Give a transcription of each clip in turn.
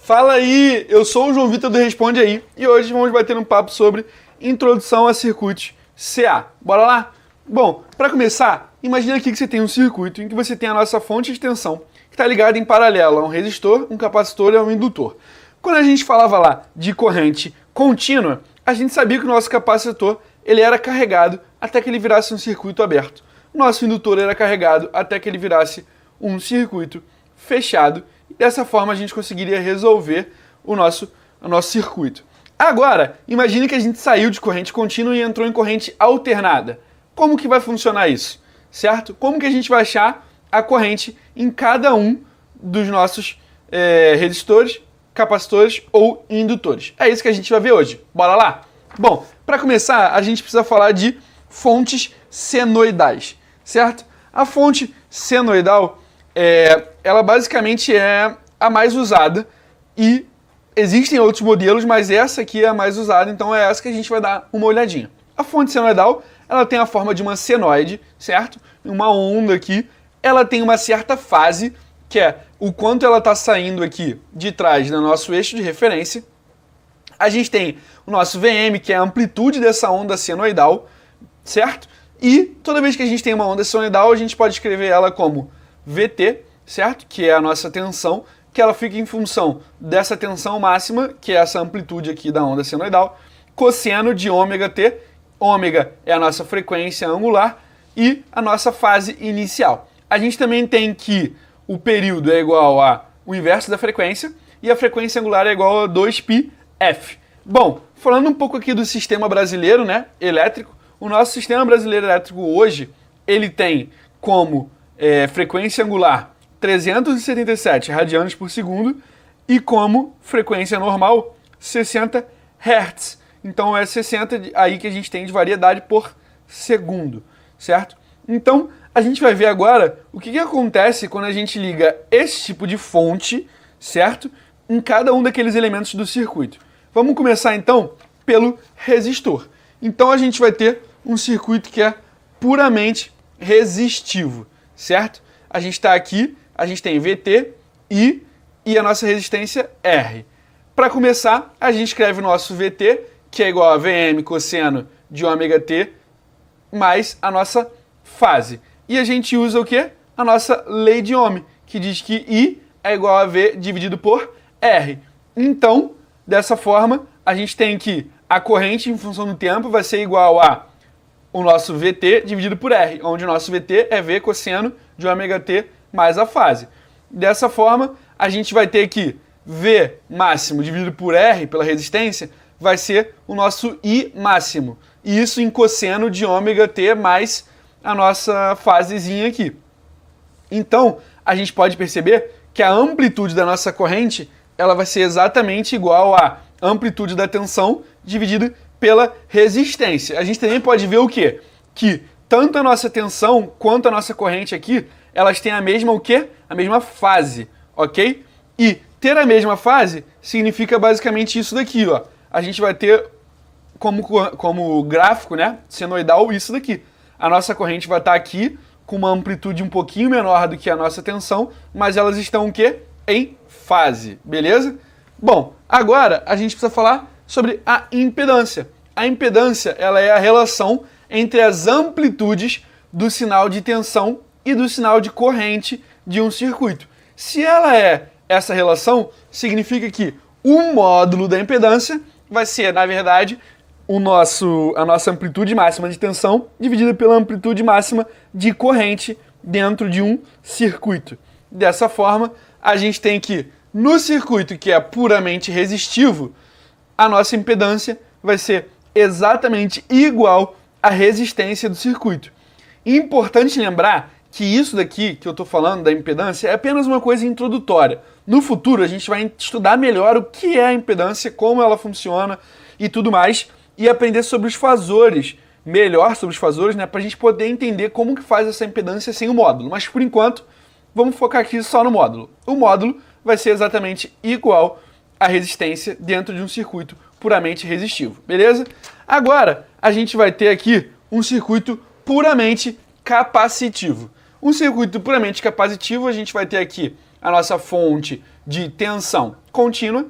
Fala aí, eu sou o João Vitor do Responde Aí e hoje vamos bater um papo sobre introdução a circuitos CA. Bora lá? Bom, para começar, imagina aqui que você tem um circuito em que você tem a nossa fonte de tensão que está ligada em paralelo a um resistor, um capacitor e a um indutor. Quando a gente falava lá de corrente contínua, a gente sabia que o nosso capacitor ele era carregado até que ele virasse um circuito aberto. O nosso indutor era carregado até que ele virasse um circuito fechado. E dessa forma a gente conseguiria resolver o nosso circuito. Agora, imagine que a gente saiu de corrente contínua e entrou em corrente alternada. Como que vai funcionar isso? Certo? Como que a gente vai achar a corrente em cada um dos nossos resistores, capacitores ou indutores? É isso que a gente vai ver hoje. Bora lá? Bom, para começar, a gente precisa falar de fontes senoidais, certo? A fonte senoidal ela basicamente é a mais usada e existem outros modelos, mas essa aqui é a mais usada, então é essa que a gente vai dar uma olhadinha. A fonte senoidal, ela tem a forma de uma senoide, certo? Uma onda aqui, ela tem uma certa fase, que é o quanto ela está saindo aqui de trás do nosso eixo de referência. A gente tem o nosso VM, que é a amplitude dessa onda senoidal, certo? E toda vez que a gente tem uma onda senoidal, a gente pode escrever ela como VT, certo? Que é a nossa tensão, que ela fica em função dessa tensão máxima, que é essa amplitude aqui da onda senoidal, cosseno de ômega T. Ômega é a nossa frequência angular e a nossa fase inicial. A gente também tem que o período é igual ao inverso da frequência e a frequência angular é igual a 2πf. Bom, falando um pouco aqui do sistema brasileiro, né, elétrico, o nosso sistema brasileiro elétrico hoje, ele tem como frequência angular 377 radianos por segundo e como frequência normal 60 Hz. Então é 60 aí que a gente tem de variedade por segundo, certo? Então a gente vai ver agora o que acontece quando a gente liga esse tipo de fonte, certo? Em cada um daqueles elementos do circuito. Vamos começar então pelo resistor. Então a gente vai ter um circuito que é puramente resistivo, certo? A gente está aqui, a gente tem VT, I e a nossa resistência R. Para começar, a gente escreve o nosso VT, que é igual a VM cosseno de ômega T, mais a nossa fase. E a gente usa o quê? A nossa lei de Ohm, que diz que I é igual a V dividido por R. Então, dessa forma, a gente tem que a corrente em função do tempo vai ser igual a o nosso VT dividido por R, onde o nosso VT é V cosseno de ômega T mais a fase. Dessa forma, a gente vai ter que V máximo dividido por R, pela resistência, vai ser o nosso I máximo. E isso em cosseno de ômega T mais a nossa fasezinha aqui. Então, a gente pode perceber que a amplitude da nossa corrente ela vai ser exatamente igual à amplitude da tensão dividida pela resistência. A gente também pode ver o quê? Que tanto a nossa tensão quanto a nossa corrente aqui, elas têm a mesma o quê? A mesma fase, ok? E ter a mesma fase significa basicamente isso daqui, ó. A gente vai ter como gráfico, né, senoidal, isso daqui. A nossa corrente vai estar aqui com uma amplitude um pouquinho menor do que a nossa tensão, mas elas estão o quê? Em fase, beleza? Bom, agora a gente precisa falar sobre a impedância. A impedância ela é a relação entre as amplitudes do sinal de tensão e do sinal de corrente de um circuito. Se ela é essa relação, significa que o módulo da impedância vai ser, na verdade, a nossa amplitude máxima de tensão dividida pela amplitude máxima de corrente dentro de um circuito. Dessa forma, a gente tem que, no circuito que é puramente resistivo, a nossa impedância vai ser exatamente igual à resistência do circuito. Importante lembrar que isso daqui que eu estou falando, da impedância, é apenas uma coisa introdutória. No futuro, a gente vai estudar melhor o que é a impedância, como ela funciona e tudo mais, e aprender sobre os fasores, melhor sobre os fasores, né, para a gente poder entender como que faz essa impedância sem o módulo. Mas, por enquanto, vamos focar aqui só no módulo. O módulo vai ser exatamente igual à resistência dentro de um circuito puramente resistivo, beleza? Agora, a gente vai ter aqui um circuito puramente capacitivo. Um circuito puramente capacitivo, a gente vai ter aqui a nossa fonte de tensão contínua,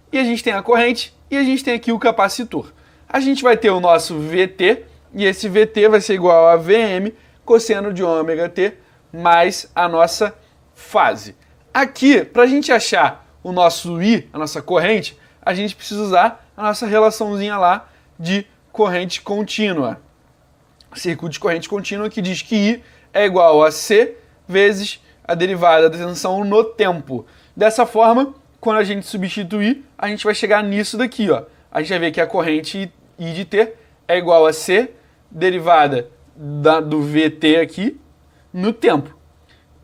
e a gente tem a corrente, e a gente tem aqui o capacitor. A gente vai ter o nosso VT, e esse VT vai ser igual a Vm cosseno de ômega t mais a nossa fase. Aqui, para a gente achar o nosso I, a nossa corrente, a gente precisa usar a nossa relaçãozinha lá de corrente contínua. Circuito de corrente contínua que diz que I é igual a C vezes a derivada da tensão no tempo. Dessa forma, quando a gente substituir, a gente vai chegar nisso daqui, ó. A gente vai ver que a corrente I de T é igual a C derivada do VT aqui no tempo.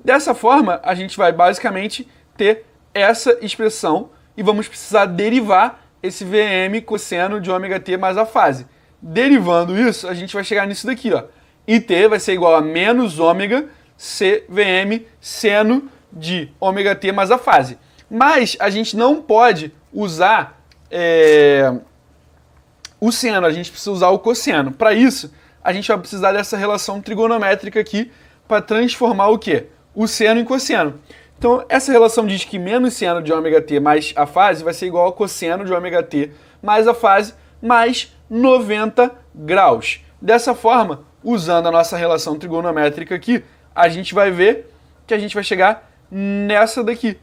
Dessa forma, a gente vai basicamente ter essa expressão e vamos precisar derivar esse Vm cosseno de ômega t mais a fase. Derivando isso, a gente vai chegar nisso daqui, ó. It vai ser igual a menos ômega Cvm seno de ômega t mais a fase. Mas a gente não pode usar o seno, a gente precisa usar o cosseno. Para isso, a gente vai precisar dessa relação trigonométrica aqui para transformar o quê? O seno em cosseno. Então, essa relação diz que menos seno de ômega t mais a fase vai ser igual a cosseno de ômega t mais a fase mais 90 graus. Dessa forma, usando a nossa relação trigonométrica aqui, a gente vai ver que a gente vai chegar nessa daqui,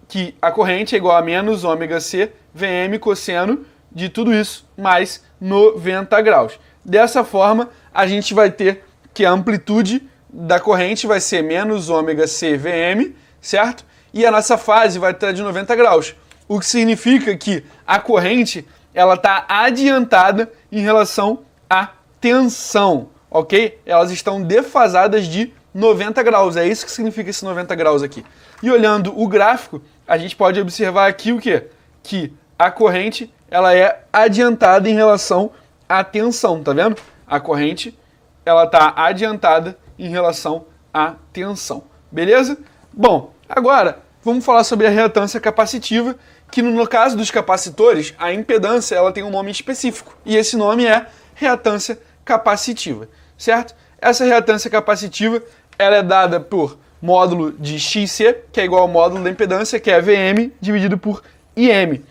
que a corrente é igual a menos ômega c Vm cosseno de tudo isso mais 90 graus. Dessa forma, a gente vai ter que a amplitude da corrente vai ser menos ômega c Vm, certo? E a nossa fase vai estar de 90 graus. O que significa que a corrente ela está adiantada em relação à tensão, ok? Elas estão defasadas de 90 graus. É isso que significa esse 90 graus aqui. E olhando o gráfico, a gente pode observar aqui o quê? Que a corrente ela é adiantada em relação à tensão, tá vendo? A corrente ela está adiantada em relação à tensão. Beleza? Bom, agora vamos falar sobre a reatância capacitiva, que no caso dos capacitores, a impedância ela tem um nome específico, e esse nome é reatância capacitiva, certo? Essa reatância capacitiva ela é dada por módulo de XC, que é igual ao módulo da impedância, que é Vm dividido por Im,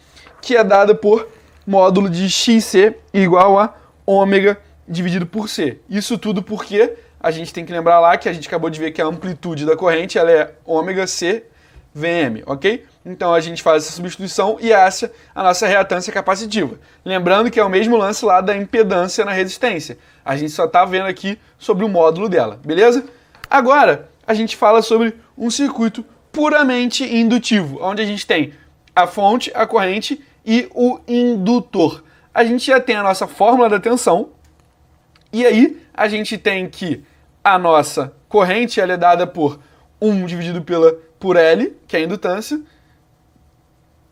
que é dada por módulo de XC igual a ômega dividido por C. Isso tudo porque a gente tem que lembrar lá que a gente acabou de ver que a amplitude da corrente ela é ômega C Vm, ok? Então a gente faz essa substituição e essa é a nossa reatância capacitiva. Lembrando que é o mesmo lance lá da impedância na resistência. A gente só está vendo aqui sobre o módulo dela, beleza? Agora a gente fala sobre um circuito puramente indutivo, onde a gente tem a fonte, a corrente e o indutor. A gente já tem a nossa fórmula da tensão, e aí a gente tem que a nossa corrente ela é dada por 1 dividido por L, que é a indutância,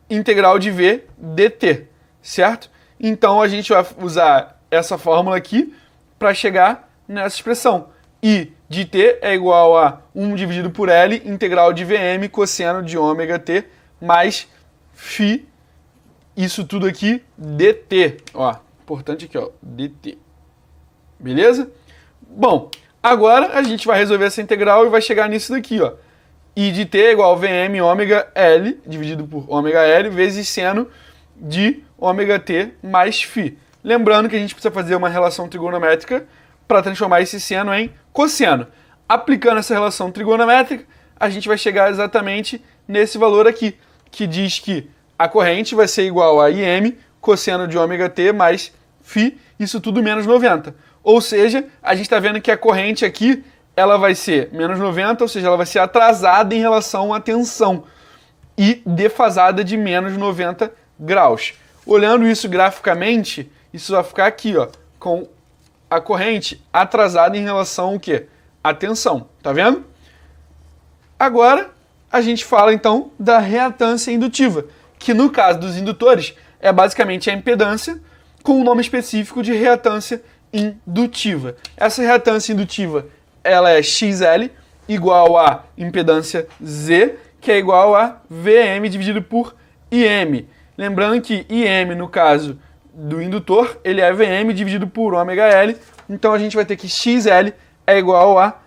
integral de V dt, certo? Então a gente vai usar essa fórmula aqui para chegar nessa expressão. I de t é igual a 1 dividido por L, integral de Vm cosseno de ômega t mais φ, isso tudo aqui dt. Ó, importante aqui, ó, dt. Beleza? Bom, agora a gente vai resolver essa integral e vai chegar nisso daqui, ó. I de t é igual a Vm ômega L dividido por ômega L vezes seno de ômega t mais φ. Lembrando que a gente precisa fazer uma relação trigonométrica para transformar esse seno em cosseno. Aplicando essa relação trigonométrica, a gente vai chegar exatamente nesse valor aqui, que diz que a corrente vai ser igual a Im cosseno de ômega t mais φ, isso tudo menos 90. Ou seja, a gente está vendo que a corrente aqui ela vai ser menos 90, ou seja, ela vai ser atrasada em relação à tensão e defasada de menos 90 graus. Olhando isso graficamente, isso vai ficar aqui, ó, com a corrente atrasada em relação ao quê? À tensão, tá vendo? Agora, a gente fala então da reatância indutiva, que no caso dos indutores é basicamente a impedância com o nome específico de reatância indutiva. Essa reatância indutiva ela é XL igual a impedância Z, que é igual a Vm dividido por Im. Lembrando que Im, no caso do indutor, ele é Vm dividido por ômega L, então a gente vai ter que XL é igual a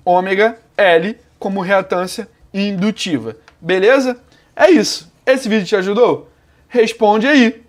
ômega L como reatância indutiva. Beleza? É isso. Esse vídeo te ajudou? Responde aí.